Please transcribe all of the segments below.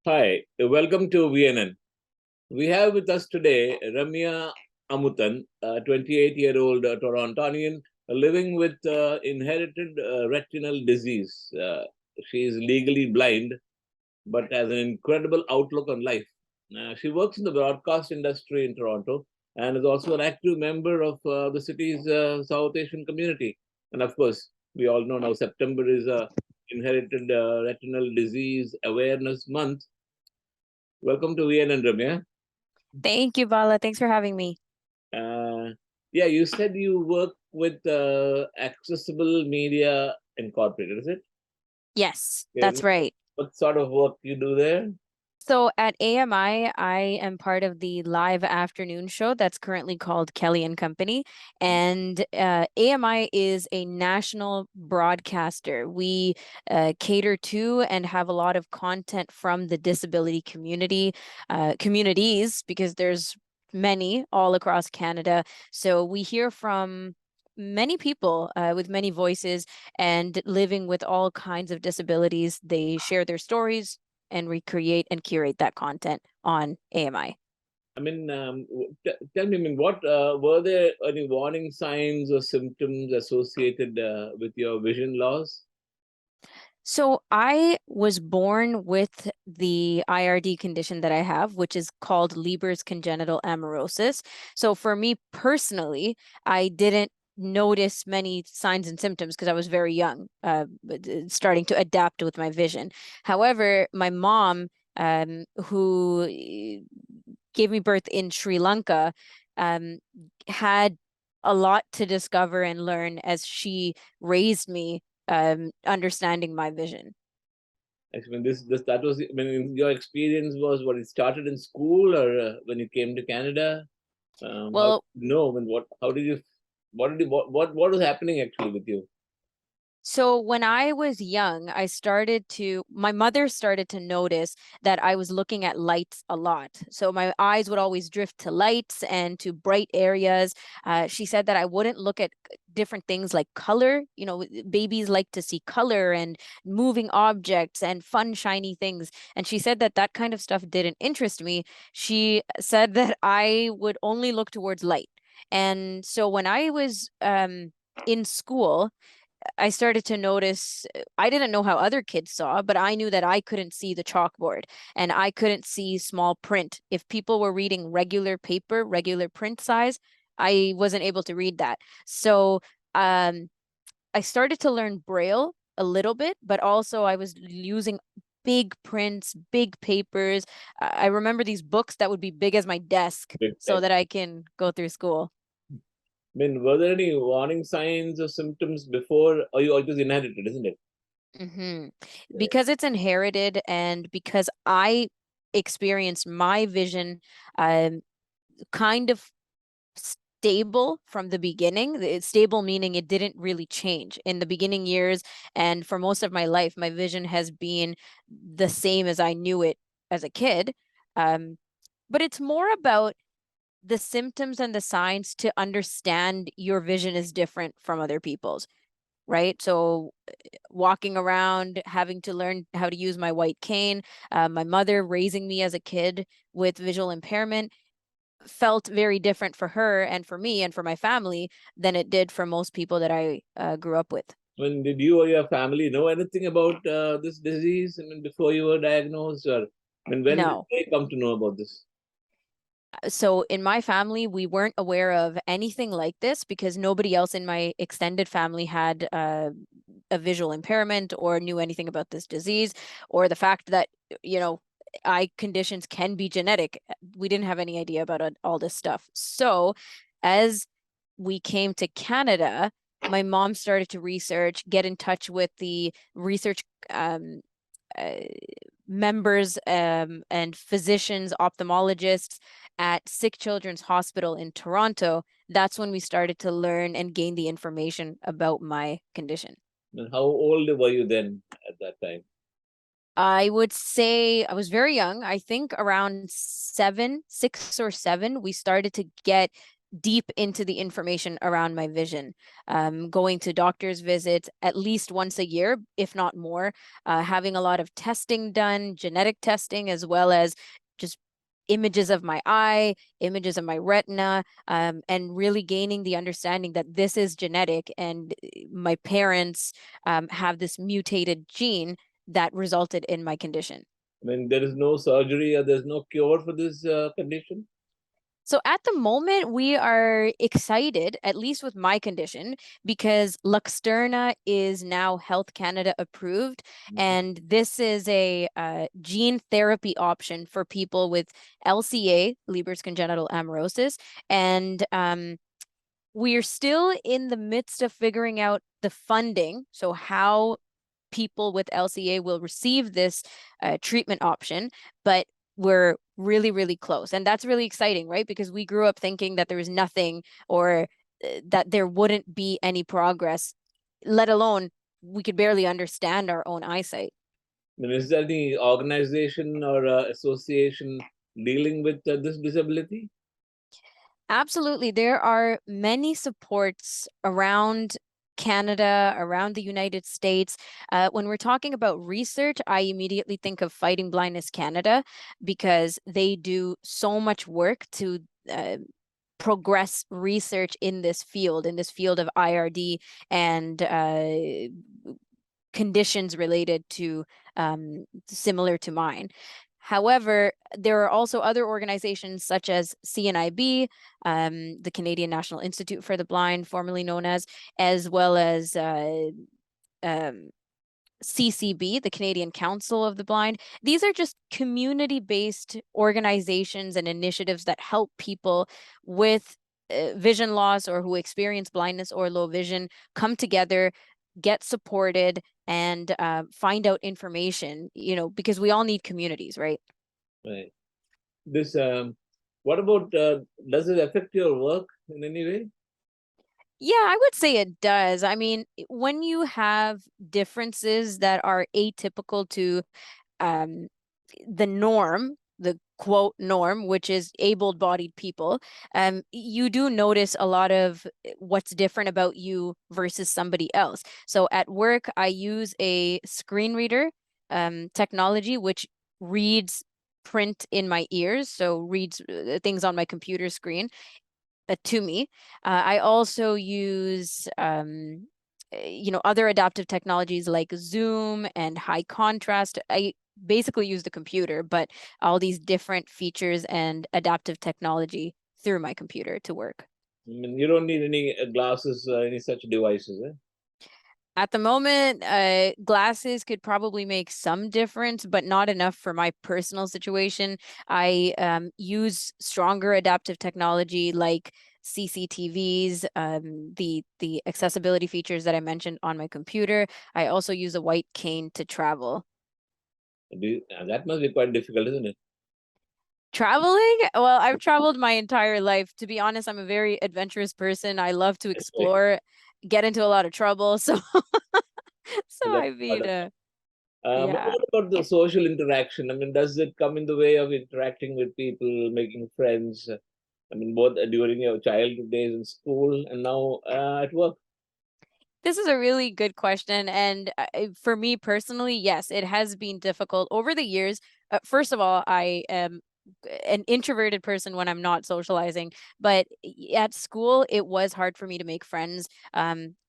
Hi, welcome to VNN. We have with us today Ramya Amuthan, a 28-year-old Torontonian living with inherited retinal disease. She is legally blind but has an incredible outlook on life. She works in the broadcast industry in Toronto and is also an active member of the city's South Asian community. And of course, we all know now September is Inherited Retinal Disease Awareness Month. Welcome to VNN, Ramya. Thank you, Bala. Thanks for having me. Uh, yeah, you said you work with Accessible Media Incorporated, is it? Yes, And that's right. what sort of work you do there? So at AMI, I am part of the live afternoon show that's currently called Kelly and Company. And AMI is a national broadcaster. We cater to and have a lot of content from the disability communities, because there's many all across Canada. So we hear from many people with many voices and living with all kinds of disabilities. They share their stories and recreate and curate that content on AMI. I mean, tell me, I mean, what were there any warning signs or symptoms associated with your vision loss? So I was born with the IRD condition that I have, which is called Leber's congenital amaurosis. So for me personally, I didn't notice many signs and symptoms because I was very young, starting to adapt with my vision. However, my mom, who gave me birth in Sri Lanka, um, had a lot to discover and learn as she raised me, understanding my vision. Actually, this that was, I mean, your experience was what, it started in school or when you came to Canada? How did Well, you know? I mean, how did you, what was happening actually with you? so when I was young, my mother started to notice that I was looking at lights a lot. So my eyes would always drift to lights and to bright areas. She said that I wouldn't look at different things like color. You know, babies like to see color and moving objects and fun, shiny things. And she said that that kind of stuff didn't interest me. She said that I would only look towards light. And so when I was in school, I started to notice, I didn't know how other kids saw, but I knew that I couldn't see the chalkboard and I couldn't see small print. If people were reading regular paper, regular print size, I wasn't able to read that. So um, I started to learn Braille a little bit, but also I was using big prints, big papers. I remember these books that would be big as my desk so that I can go through school. I mean, were there any warning signs or symptoms before, or you, or it was inherited, isn't it? hmm Because it's inherited and because I experienced my vision um, kind of stable from the beginning. It's stable meaning it didn't really change in the beginning years. And for most of my life, my vision has been the same as I knew it as a kid. Um, but it's more about the symptoms and the signs to understand your vision is different from other people's, right? So walking around, having to learn how to use my white cane, my mother raising me as a kid with visual impairment felt very different for her and for me and for my family than it did for most people that I grew up with. When did you or your family know anything about this disease? I mean, before you were diagnosed, or I mean, when did No. they come to know about this? So in my family, we weren't aware of anything like this because nobody else in my extended family had a visual impairment or knew anything about this disease, or the fact that, you know, eye conditions can be genetic. We didn't have any idea about all this stuff. So as we came to Canada, my mom started to research, get in touch with the research uh, members and physicians, ophthalmologists at Sick Children's Hospital in Toronto. That's when we started to learn and gain the information about my condition. And how old were you then at that time? I would say I was very young. I think around 6 or 7, we started to get deep into the information around my vision, going to doctor's visits at least once a year, if not more, having a lot of testing done, genetic testing, as well as just images of my eye, images of my retina, and really gaining the understanding that this is genetic and my parents have this mutated gene that resulted in my condition. I mean, there is no surgery or there's no cure for this condition. So at the moment, we are excited, at least with my condition, because Luxturna is now Health Canada approved. And this is a gene therapy option for people with LCA, Leber's congenital amaurosis. And we're still in the midst of figuring out the funding. So how people with LCA will receive this treatment option, but we're really, really close. And that's really exciting, right? Because we grew up thinking that there was nothing or that there wouldn't be any progress, let alone we could barely understand our own eyesight. I mean, is there any organization or association dealing with this disability? Absolutely. There are many supports around Canada, around the United States. When we're talking about research, I immediately think of Fighting Blindness Canada because they do so much work to progress research in this field of IRD and conditions related to similar to mine. However, there are also other organizations such as CNIB, the Canadian National Institute for the Blind, formerly known as well as CCB, the Canadian Council of the Blind. These are just community-based organizations and initiatives that help people with vision loss or who experience blindness or low vision come together, get supported, and find out information, because we all need communities, right? Right. This, what about, does it affect your work in any way? Yeah, I would say it does. I mean, when you have differences that are atypical to um, the norm, the quote norm, which is able-bodied people, you do notice a lot of what's different about you versus somebody else. So at work, I use a screen reader technology, which reads print in my ears, so reads things on my computer screen to me. I also use other adaptive technologies like Zoom and high contrast. I basically use the computer, but all these different features and adaptive technology through my computer to work. I mean, you don't need any glasses, any such devices. Eh? At the moment, glasses could probably make some difference, but not enough for my personal situation. I use stronger adaptive technology like CCTVs, the accessibility features that I mentioned on my computer. I also use a white cane to travel. That must be quite difficult, isn't it? Traveling? Well, I've traveled my entire life. To be honest, I'm a very adventurous person. I love to explore, get into a lot of trouble. So, so That's I mean, but yeah. what about the social interaction? I mean, does it come in the way of interacting with people, making friends? I mean, both during your childhood days in school and now at work. This is a really good question. And for me personally, yes, it has been difficult over the years. First of all, I am an introverted person when I'm not socializing, but at school, it was hard for me to make friends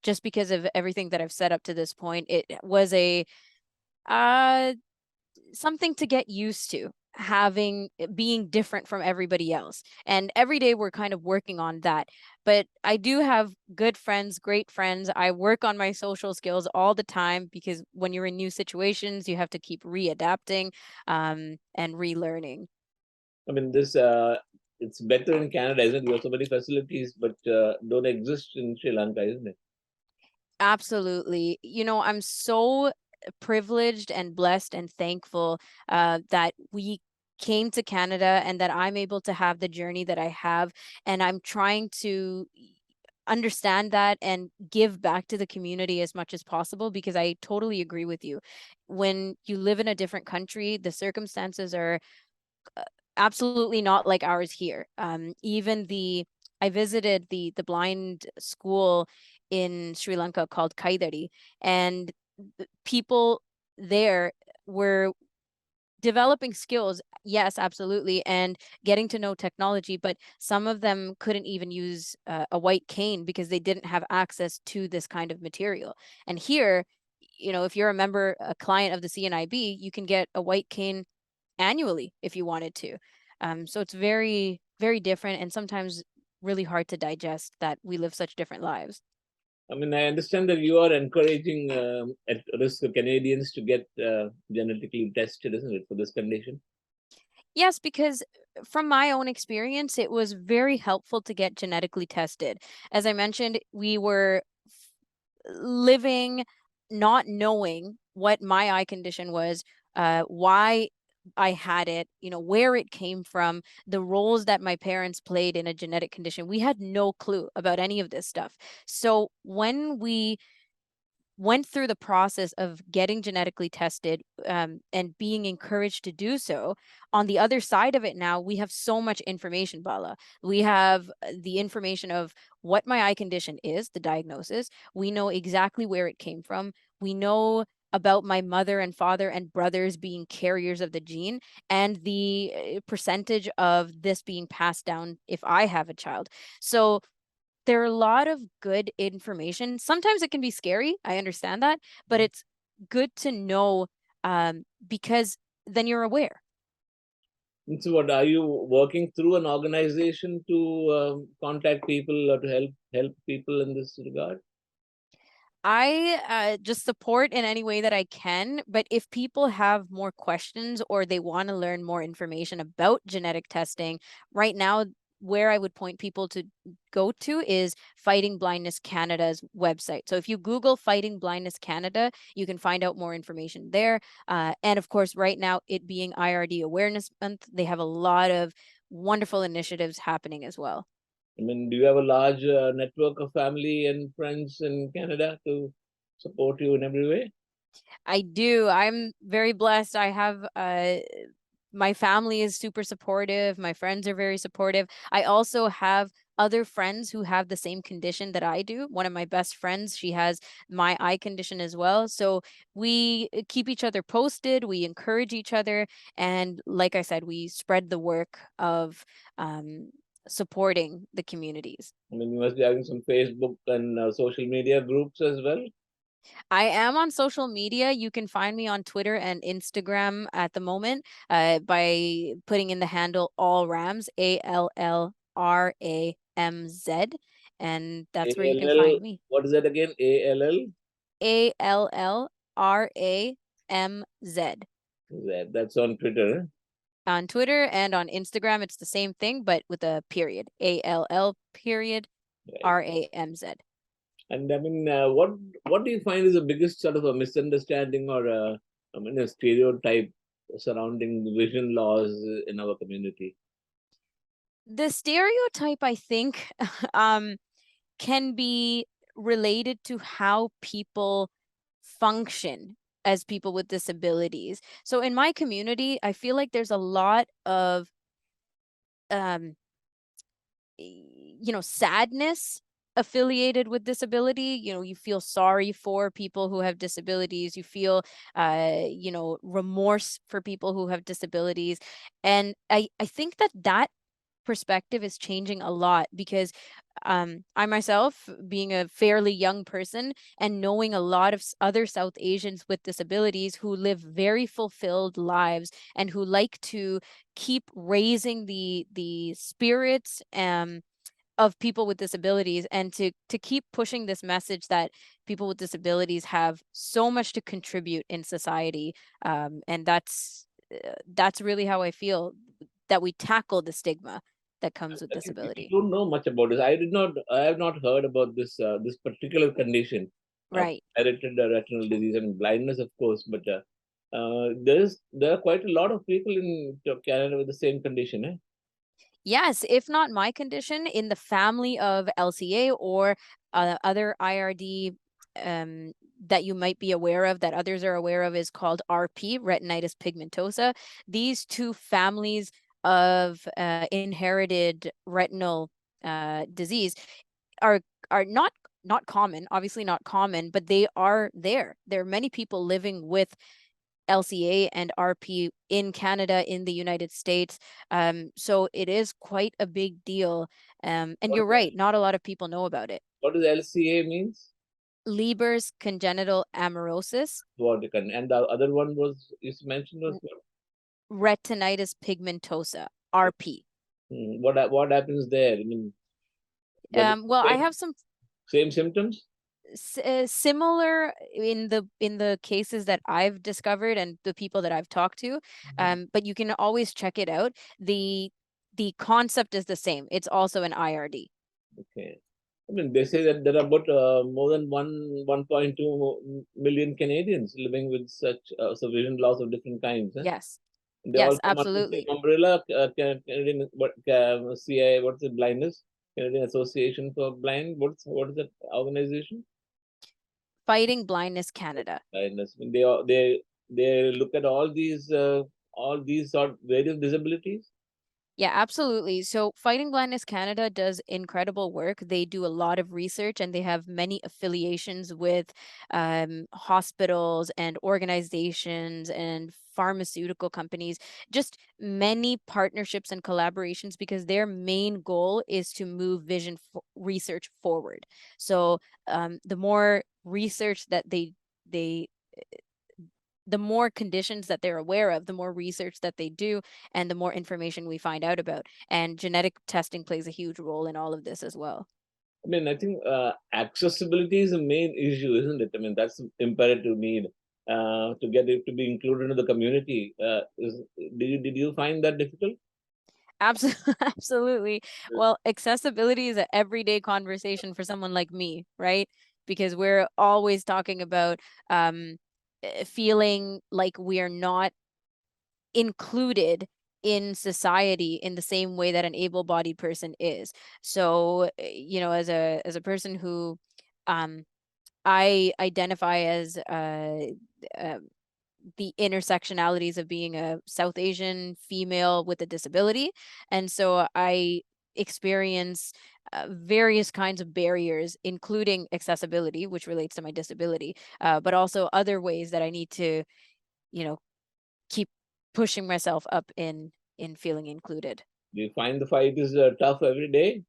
just because of everything that I've said up to this point. It was a uh, something to get used to having being different from everybody else, and every day we're kind of working on that. But I do have good friends, great friends. I work on my social skills all the time because when you're in new situations you have to keep readapting and relearning. I mean, this it's better in Canada, isn't it? You have so many facilities, but don't exist in Sri Lanka, isn't it? Absolutely. I'm so privileged and blessed and thankful that we came to Canada and that I'm able to have the journey that I have. And I'm trying to understand that and give back to the community as much as possible because I totally agree with you. When you live in a different country, the circumstances are absolutely not like ours here. Even the I visited the blind school in Sri Lanka called Kaidari, and people there were developing skills, yes, absolutely, and getting to know technology, but some of them couldn't even use a white cane because they didn't have access to this kind of material. And here, if you're a client of the CNIB, you can get a white cane annually if you wanted to. So it's very, very different, and sometimes really hard to digest that we live such different lives. I mean, I understand that you are encouraging at risk Canadians to get genetically tested, isn't it, for this condition? Yes, because from my own experience, it was very helpful to get genetically tested. As I mentioned, we were living not knowing what my eye condition was, why I had it, where it came from, the roles that my parents played in a genetic condition. We had no clue about any of this stuff. So when we went through the process of getting genetically tested, and being encouraged to do so. On the other side of it now, we have so much information, Bala. We have the information of what my eye condition is, the diagnosis. We know exactly where it came from. We know about my mother and father and brothers being carriers of the gene, and the percentage of this being passed down if I have a child. So there are a lot of good information. Sometimes it can be scary, I understand that, but it's good to know, because then you're aware. And so, what are you working through an organization to contact people or to help people in this regard? I just support in any way that I can, but if people have more questions or they want to learn more information about genetic testing, right now, where I would point people to go to is Fighting Blindness Canada's website. So if you Google Fighting Blindness Canada, you can find out more information there. And of course, right now, it being IRD Awareness Month, they have a lot of wonderful initiatives happening as well. I mean, do you have a large network of family and friends in Canada to support you in every way? I do. I'm very blessed. I have my family is super supportive. My friends are very supportive. I also have other friends who have the same condition that I do. One of my best friends, she has my eye condition as well. So we keep each other posted, we encourage each other, and like I said, we spread the work of supporting the communities. I mean, you must be having some Facebook and social media groups as well. I am on social media. You can find me on Twitter and Instagram at the moment, by putting in the handle All Rams, ALLRAMZ, and that's where you can ALL, find me. what is that again? ALL? ALLRAMZ. That's on Twitter. On Twitter and on Instagram, it's the same thing, but with a period. ALL period Right. RAMZ. And I mean, what do you find is the biggest sort of a misunderstanding or I mean, a stereotype surrounding vision loss in our community? The stereotype, I think, um, can be related to how people function as people with disabilities. So in my community, I feel like there's a lot of um sadness affiliated with disability. You feel sorry for people who have disabilities. You feel remorse for people who have disabilities. And I think that perspective is changing a lot because I myself, being a fairly young person and knowing a lot of other South Asians with disabilities who live very fulfilled lives and who like to keep raising the spirits of people with disabilities, and to keep pushing this message that people with disabilities have so much to contribute in society, and that's really how I feel that we tackle the stigma that comes with I think people disability. don't know much about this. I have not heard about this particular condition of Right. inherited retinal disease and blindness, of course. But there are quite a lot of people in Canada with the same condition. Eh? Yes, if not my condition, in the family of LCA or other IRD, that you might be aware of, that others are aware of, is called RP, retinitis pigmentosa. These two families of inherited retinal disease are not common, obviously not common, but they are there. There are many people living with LCA and RP in Canada, in the United States. So it is quite a big deal. And you're right, not a lot of people know about it. What does LCA means? Leber's congenital amaurosis. What you can, and the other one was you mentioned was what? Retinitis pigmentosa, RP. What happens there? I mean, Well, I have some same symptoms. Similar in the cases that I've discovered and the people that I've talked to, but you can always check it out. The concept is the same. It's also an IRD. Okay. I mean, they say that there are about more than 1.2 million Canadians living with such vision loss of different kinds. Yes. They Yes, all come under the absolutely. same umbrella. Canadian, CI, what's the blindness? Canadian Association for Blind. What is that organization? Fighting Blindness Canada. Blindness. I mean, they look at all these sort of various disabilities. Yeah, absolutely. So Fighting Blindness Canada does incredible work. They do a lot of research and they have many affiliations with hospitals and organizations and pharmaceutical companies, just many partnerships and collaborations because their main goal is to move vision research forward. So the more research that the more conditions that they're aware of, the more research that they do, and the more information we find out about. And genetic testing plays a huge role in all of this as well. I mean, I think accessibility is the main issue, isn't it? I mean, that's the imperative need to get it to be included in the community. Did you find that difficult? Absolutely. Absolutely. Well, accessibility is an everyday conversation for someone like me, right? Because we're always talking about feeling like we are not included in society in the same way that an able-bodied person is. So, as a person who I identify as the intersectionalities of being a South Asian female with a disability, and so I experience various kinds of barriers, including accessibility, which relates to my disability, but also other ways that I need to, keep pushing myself up in feeling included. Do you find the fight is tough every day?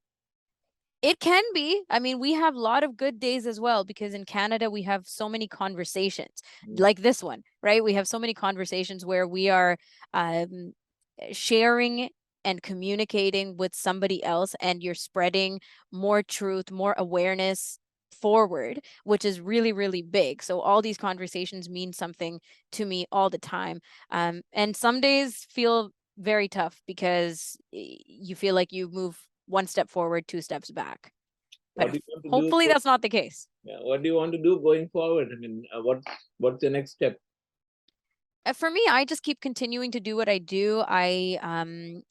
It can be. I mean, we have a lot of good days as well because in Canada we have so many conversations like this one, right? We have so many conversations where we are sharing and communicating with somebody else, and you're spreading more truth, more awareness forward, which is really, really big. So all these conversations mean something to me all the time. And some days feel very tough because you feel like you move one step forward, two steps back. What But do you want to hopefully do? that's not the case. Yeah, what do you want to do going forward? I mean, what's the next step? For me, I just keep continuing to do what I do. I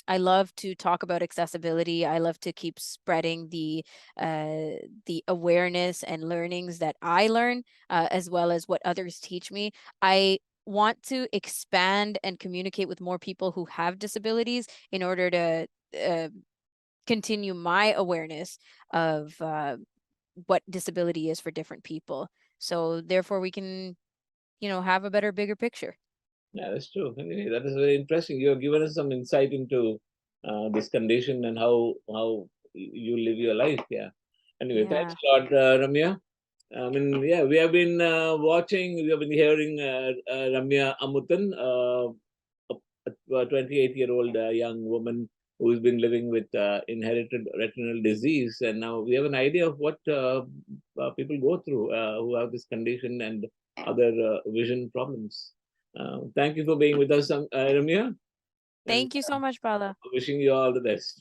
love to talk about accessibility. I love to keep spreading the awareness and learnings that I learn, as well as what others teach me. I want to expand and communicate with more people who have disabilities in order to continue my awareness of what disability is for different people. So therefore, we can, have a better, bigger picture. Yeah, that's true. Anyway, that is very interesting. You have given us some insight into this condition and how you live your life. Yeah. Anyway, thanks Yeah. a lot, Ramya. I mean, yeah, we have been we have been hearing Ramya Amuthan, a 28-year-old young woman who's been living with inherited retinal disease. And now we have an idea of what people go through who have this condition and other vision problems. Thank you for being with us, Ramya. And Thank you so much, Bala. wishing you all the best.